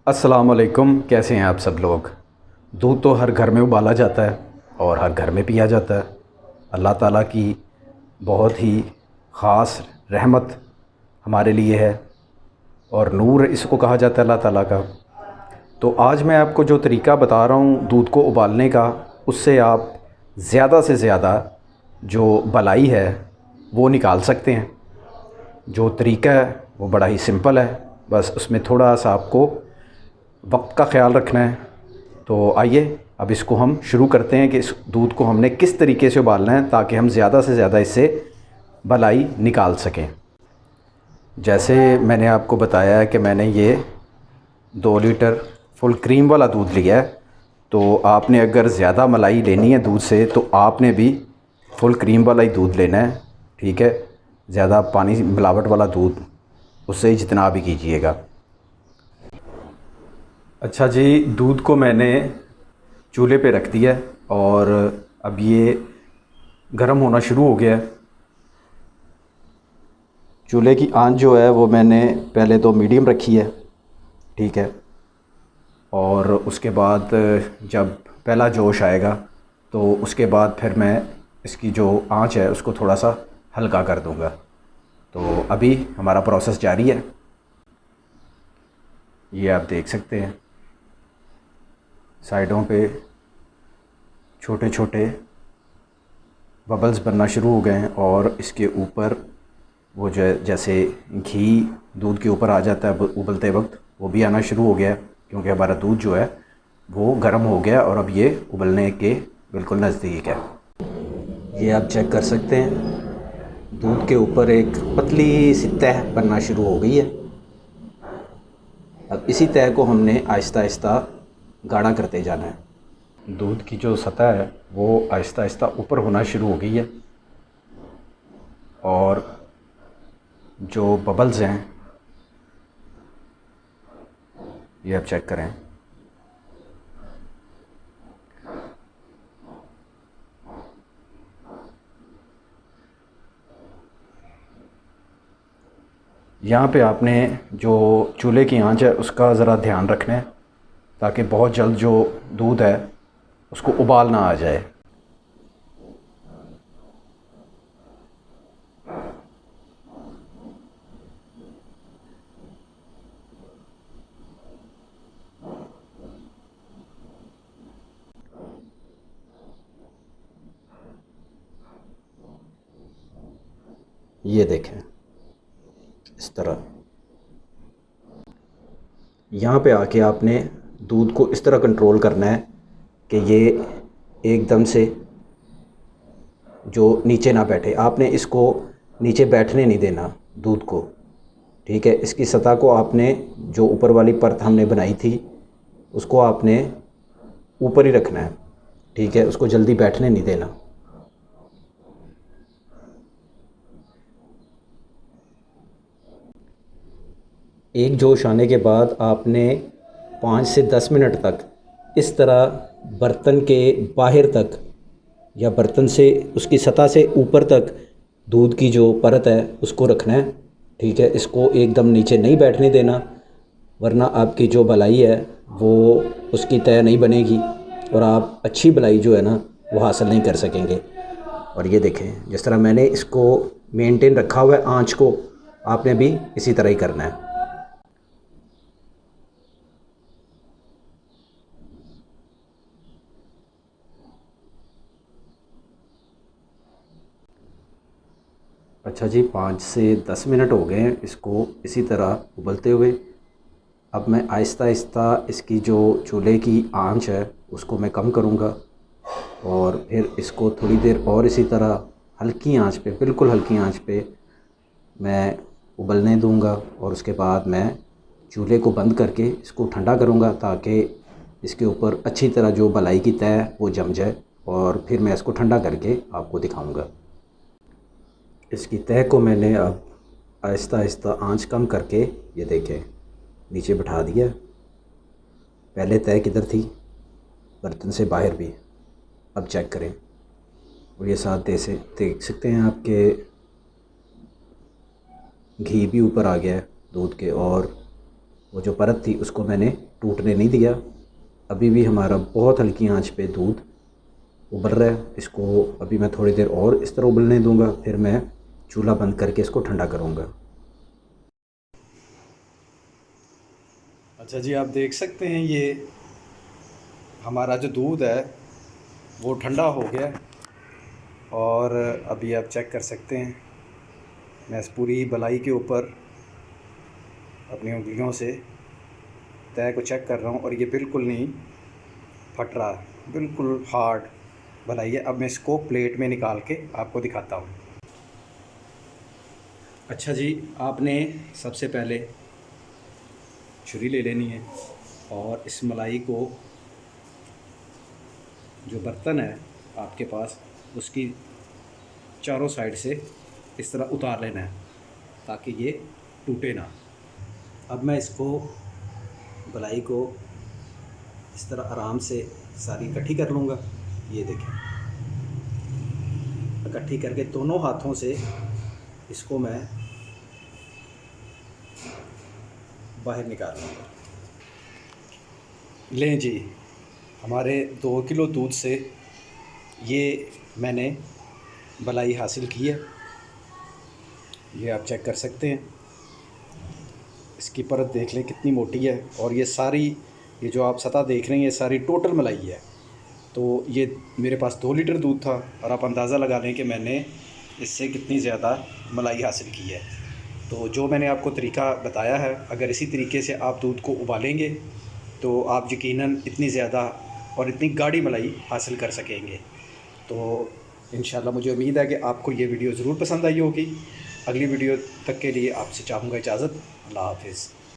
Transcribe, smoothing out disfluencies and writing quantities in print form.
अस्सलाम वालेकुम। कैसे हैं आप सब लोग। दूध तो हर घर में उबाला जाता है और हर घर में पिया जाता है। अल्लाह ताला की बहुत ही ख़ास रहमत हमारे लिए है और नूर इसको कहा जाता है अल्लाह ताला का। तो आज मैं आपको जो तरीका बता रहा हूँ दूध को उबालने का, उससे आप ज़्यादा से ज़्यादा जो भलाई है वो निकाल सकते हैं। जो तरीका है वो बड़ा ही सिंपल है, बस उसमें थोड़ा सा आपको वक्त का ख़्याल रखना है। तो आइए अब इसको हम शुरू करते हैं कि इस दूध को हमने किस तरीके से उबालना है ताकि हम ज़्यादा से ज़्यादा इससे भलाई निकाल सकें। जैसे मैंने आपको बताया है कि मैंने ये 2 लीटर फुल क्रीम वाला दूध लिया है। तो आपने अगर ज़्यादा मलाई लेनी है दूध से तो आपने भी फुल क्रीम वाला ही दूध लेना है, ठीक है। ज़्यादा पानी मिलावट वाला दूध उससे जितना भी कीजिएगा। अच्छा जी, दूध को मैंने चूल्हे पे रख दिया है और अब ये गर्म होना शुरू हो गया है। चूल्हे की आंच जो है वो मैंने पहले तो मीडियम रखी है, ठीक है। और उसके बाद जब पहला जोश आएगा तो उसके बाद फिर मैं इसकी जो आंच है उसको थोड़ा सा हल्का कर दूंगा। तो अभी हमारा प्रोसेस जारी है, ये आप देख सकते हैं। साइडों पे छोटे छोटे बबल्स बनना शुरू हो गए हैं और इसके ऊपर वो जो जैसे घी दूध के ऊपर आ जाता है उबलते वक्त, वो भी आना शुरू हो गया है क्योंकि हमारा दूध जो है वो गर्म हो गया और अब ये उबलने के बिल्कुल नज़दीक है। ये आप चेक कर सकते हैं, दूध के ऊपर एक पतली सी तह बनना शुरू हो गई है। अब इसी तह को हमने आहिस्ता आहिस्ता गाढ़ा करते जाना है। दूध की जो सतह है वो आहिस्ता आहिस्ता ऊपर होना शुरू हो गई है और जो बबल्स हैं ये आप चेक करें। यहाँ पे आपने जो चूल्हे की आंच है उसका ज़रा ध्यान रखना है ताकि बहुत जल्द जो दूध है उसको उबाल ना आ जाए। ये देखें इस तरह। यहाँ पे आके आपने दूध को इस तरह कंट्रोल करना है कि ये एकदम से जो नीचे ना बैठे। आपने इसको नीचे बैठने नहीं देना दूध को, ठीक है। इसकी सतह को आपने जो ऊपर वाली परत हमने बनाई थी उसको आपने ऊपर ही रखना है, ठीक है। उसको जल्दी बैठने नहीं देना। एक जोश आने के बाद आपने 5 से 10 मिनट तक इस तरह बर्तन के बाहर तक या बर्तन से उसकी सतह से ऊपर तक दूध की जो परत है उसको रखना है, ठीक है। इसको एकदम नीचे नहीं बैठने देना वरना आपकी जो भलाई है वो उसकी तय नहीं बनेगी और आप अच्छी भलाई जो है ना वो हासिल नहीं कर सकेंगे। और ये देखें जिस तरह मैंने इसको मेंटेन रखा हुआ है आंच को, आपने भी इसी तरह ही करना है। अच्छा जी, 5 से 10 मिनट हो गए हैं इसको इसी तरह उबलते हुए। अब मैं आहिस्ता आहिस्ता इसकी जो चूल्हे की आंच है उसको मैं कम करूँगा और फिर इसको थोड़ी देर और इसी तरह हल्की आंच पे, बिल्कुल हल्की आंच पे मैं उबलने दूँगा और उसके बाद मैं चूल्हे को बंद करके इसको ठंडा करूँगा ताकि इसके ऊपर अच्छी तरह जो भलाई की तय है वो जम जाए और फिर मैं इसको ठंडा करके आपको दिखाऊँगा। इसकी तह को मैंने अब आहिस्ता आहिस्ता आंच कम करके ये देखें नीचे बिठा दिया। पहले तह किधर थी, बर्तन से बाहर भी। अब चेक करें और ये साथ दे से देख सकते हैं आपके घी भी ऊपर आ गया है दूध के और वो जो परत थी उसको मैंने टूटने नहीं दिया। अभी भी हमारा बहुत हल्की आंच पे दूध उबल रहा है। इसको अभी मैं थोड़ी देर और इस तरह उबलने दूंगा, फिर मैं चूल्हा बंद करके इसको ठंडा करूंगा। अच्छा जी, आप देख सकते हैं ये हमारा जो दूध है वो ठंडा हो गया। और अभी आप चेक कर सकते हैं, मैं इस पूरी बलाई के ऊपर अपनी उंगलियों से तय को चेक कर रहा हूँ और ये बिल्कुल नहीं फट रहा, बिल्कुल हार्ड बलाई है। अब मैं इसको प्लेट में निकाल के आपको दिखाता हूँ। अच्छा जी, आपने सबसे पहले छुरी ले लेनी है और इस मलाई को, जो बर्तन है आपके पास, उसकी चारों साइड से इस तरह उतार लेना है ताकि ये टूटे ना। अब मैं इसको, मलाई को इस तरह आराम से सारी इकट्ठी कर लूँगा। ये देखें, इकट्ठी करके दोनों हाथों से इसको मैं बाहर निकाल लूँगा। लें जी, हमारे 2 किलो दूध से ये मैंने मलाई हासिल की है। ये आप चेक कर सकते हैं, इसकी परत देख लें कितनी मोटी है। और ये सारी, ये जो आप सतह देख रहे हैं, ये सारी टोटल मलाई है। तो ये मेरे पास 2 लीटर दूध था और आप अंदाज़ा लगा लें कि मैंने इससे कितनी ज़्यादा मलाई हासिल की है। तो जो मैंने आपको तरीका बताया है, अगर इसी तरीके से आप दूध को उबालेंगे तो आप यकीनन इतनी ज़्यादा और इतनी गाढ़ी मलाई हासिल कर सकेंगे। तो इंशाल्लाह मुझे उम्मीद है कि आपको ये वीडियो ज़रूर पसंद आई होगी। अगली वीडियो तक के लिए आपसे चाहूँगा इजाज़त। अल्लाह हाफ़िज़।